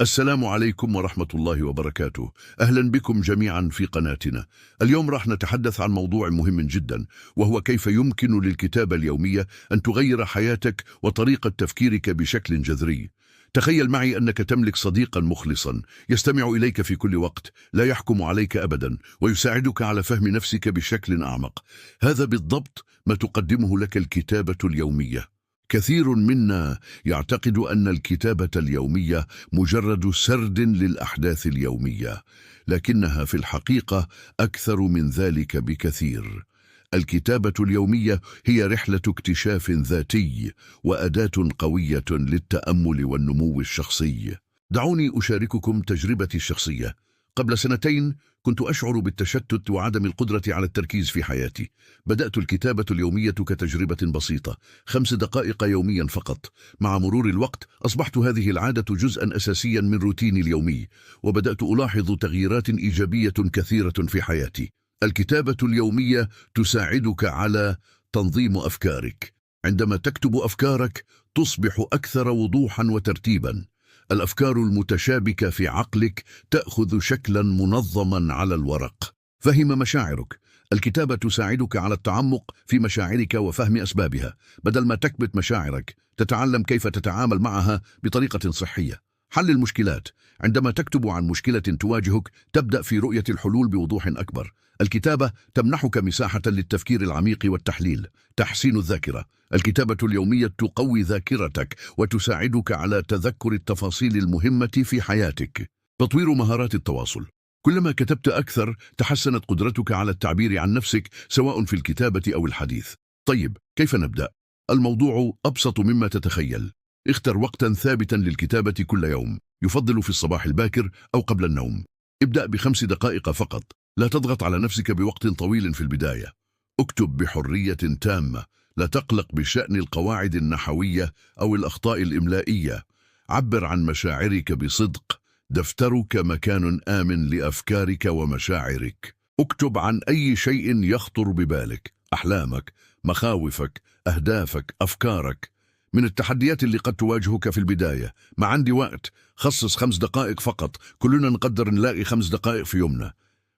السلام عليكم ورحمة الله وبركاته. أهلا بكم جميعا في قناتنا. اليوم راح نتحدث عن موضوع مهم جدا، وهو كيف يمكن للكتابة اليومية أن تغير حياتك وطريقة تفكيرك بشكل جذري. تخيل معي أنك تملك صديقا مخلصا يستمع إليك في كل وقت، لا يحكم عليك أبدا، ويساعدك على فهم نفسك بشكل أعمق. هذا بالضبط ما تقدمه لك الكتابة اليومية. كثير منا يعتقد أن الكتابة اليومية مجرد سرد للأحداث اليومية، لكنها في الحقيقة أكثر من ذلك بكثير. الكتابة اليومية هي رحلة اكتشاف ذاتي وأداة قوية للتأمل والنمو الشخصي. دعوني أشارككم تجربتي الشخصية. قبل سنتين كنت أشعر بالتشتت وعدم القدرة على التركيز في حياتي. بدأت الكتابة اليومية كتجربة بسيطة، 5 دقائق يوميا فقط. مع مرور الوقت أصبحت هذه العادة جزءا أساسيا من روتيني اليومي، وبدأت ألاحظ تغييرات إيجابية كثيرة في حياتي. الكتابة اليومية تساعدك على تنظيم أفكارك. عندما تكتب أفكارك تصبح أكثر وضوحا وترتيبا. الأفكار المتشابكة في عقلك تأخذ شكلا منظما على الورق. فهم مشاعرك. الكتابة تساعدك على التعمق في مشاعرك وفهم أسبابها. بدل ما تكبت مشاعرك، تتعلم كيف تتعامل معها بطريقة صحية. حل المشكلات. عندما تكتب عن مشكلة تواجهك، تبدأ في رؤية الحلول بوضوح أكبر. الكتابة تمنحك مساحة للتفكير العميق والتحليل. تحسين الذاكرة. الكتابة اليومية تقوي ذاكرتك وتساعدك على تذكر التفاصيل المهمة في حياتك. تطوير مهارات التواصل. كلما كتبت أكثر، تحسنت قدرتك على التعبير عن نفسك، سواء في الكتابة أو الحديث. طيب، كيف نبدأ؟ الموضوع أبسط مما تتخيل. اختر وقتا ثابتا للكتابة كل يوم، يفضل في الصباح الباكر أو قبل النوم. ابدأ ب5 دقائق فقط. لا تضغط على نفسك بوقت طويل في البداية. اكتب بحرية تامة. لا تقلق بشأن القواعد النحوية أو الأخطاء الإملائية. عبر عن مشاعرك بصدق. دفترك مكان آمن لأفكارك ومشاعرك. اكتب عن أي شيء يخطر ببالك: أحلامك، مخاوفك، أهدافك، أفكارك. من التحديات اللي قد تواجهك في البداية: ما عندي وقت. خصص 5 دقائق فقط. كلنا نقدر نلاقي 5 دقائق في يومنا.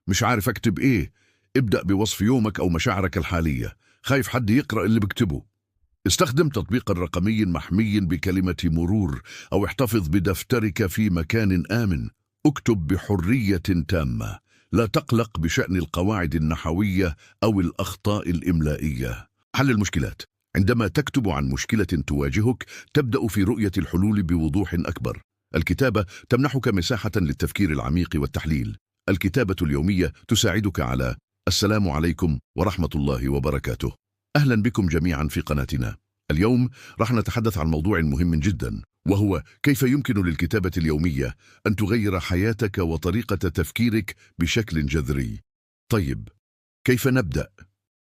مش عارف أكتب إيه؟ ابدأ بوصف يومك أو مشاعرك الحالية. خايف حد يقرأ اللي بكتبه؟ استخدم تطبيق رقمي محمي بكلمة مرور، أو احتفظ بدفترك في مكان آمن. اكتب بحرية تامة. لا تقلق بشأن القواعد النحوية أو الأخطاء الإملائية. حل المشكلات. عندما تكتب عن مشكلة تواجهك، تبدأ في رؤية الحلول بوضوح أكبر. الكتابة تمنحك مساحة للتفكير العميق والتحليل. الكتابة اليومية تساعدك على السلام عليكم ورحمة الله وبركاته. أهلا بكم جميعا في قناتنا. اليوم راح نتحدث عن موضوع مهم جدا، وهو كيف يمكن للكتابة اليومية أن تغير حياتك وطريقة تفكيرك بشكل جذري. طيب، كيف نبدأ؟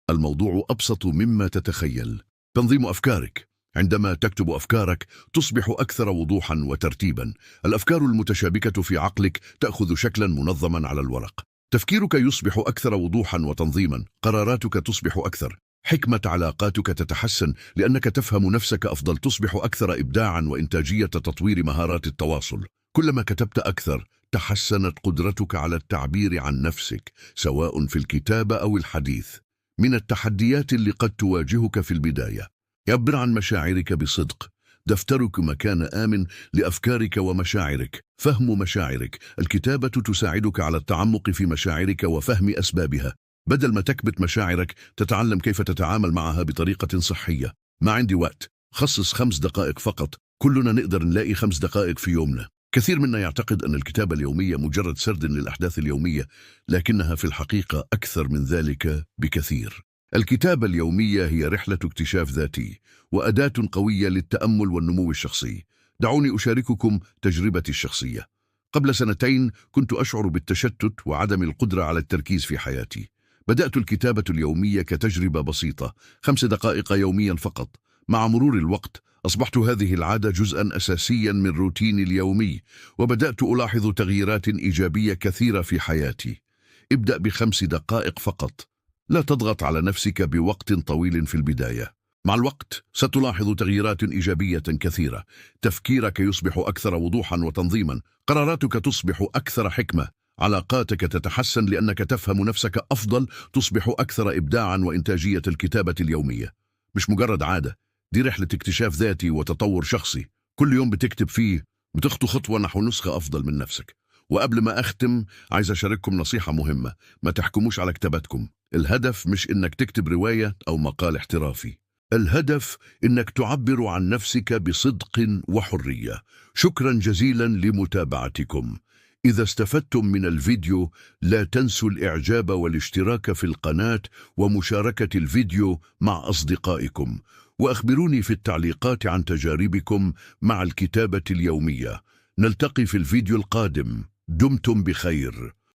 الموضوع أبسط مما تتخيل. تنظيم أفكارك. عندما تكتب أفكارك تصبح أكثر وضوحا وترتيبا. الأفكار المتشابكة في عقلك تأخذ شكلا منظما على الورق. تفكيرك يصبح أكثر وضوحا وتنظيما. قراراتك تصبح أكثر حكمة. علاقاتك تتحسن لأنك تفهم نفسك أفضل. تصبح أكثر إبداعا وإنتاجية. تطوير مهارات التواصل. كلما كتبت أكثر، تحسنت قدرتك على التعبير عن نفسك، سواء في الكتابة أو الحديث. من التحديات اللي قد تواجهك في البداية: عبر عن مشاعرك بصدق. دفترك مكان آمن لأفكارك ومشاعرك. فهم مشاعرك. الكتابة تساعدك على التعمق في مشاعرك وفهم أسبابها. بدل ما تكبت مشاعرك، تتعلم كيف تتعامل معها بطريقة صحية. ما عندي وقت. خصص 5 دقائق فقط. كلنا نقدر نلاقي 5 دقائق في يومنا. كثير منا يعتقد أن الكتابة اليومية مجرد سرد للأحداث اليومية، لكنها في الحقيقة أكثر من ذلك بكثير. الكتابة اليومية هي رحلة اكتشاف ذاتي وأداة قوية للتأمل والنمو الشخصي. دعوني أشارككم تجربتي الشخصية. قبل سنتين كنت أشعر بالتشتت وعدم القدرة على التركيز في حياتي. بدأت الكتابة اليومية كتجربة بسيطة، 5 دقائق يوميا فقط. مع مرور الوقت أصبحت هذه العادة جزءا أساسيا من روتيني اليومي، وبدأت ألاحظ تغييرات إيجابية كثيرة في حياتي. ابدأ ب5 دقائق فقط. لا تضغط على نفسك بوقت طويل في البداية. مع الوقت ستلاحظ تغييرات إيجابية كثيرة. تفكيرك يصبح أكثر وضوحا وتنظيما، قراراتك تصبح أكثر حكمة، علاقاتك تتحسن لأنك تفهم نفسك أفضل، تصبح أكثر إبداعا وإنتاجية. الكتابة اليومية مش مجرد عادة، دي رحلة اكتشاف ذاتي وتطور شخصي. كل يوم بتكتب فيه بتخطو خطوة نحو نسخة أفضل من نفسك. وقبل ما أختم عايز أشارككم نصيحة مهمة: ما تحكموش على كتاباتكم. الهدف مش إنك تكتب رواية أو مقال احترافي، الهدف إنك تعبر عن نفسك بصدق وحرية. شكرا جزيلا لمتابعتكم. إذا استفدتم من الفيديو لا تنسوا الإعجاب والاشتراك في القناة ومشاركة الفيديو مع أصدقائكم، وأخبروني في التعليقات عن تجاربكم مع الكتابة اليومية. نلتقي في الفيديو القادم. دمتم بخير.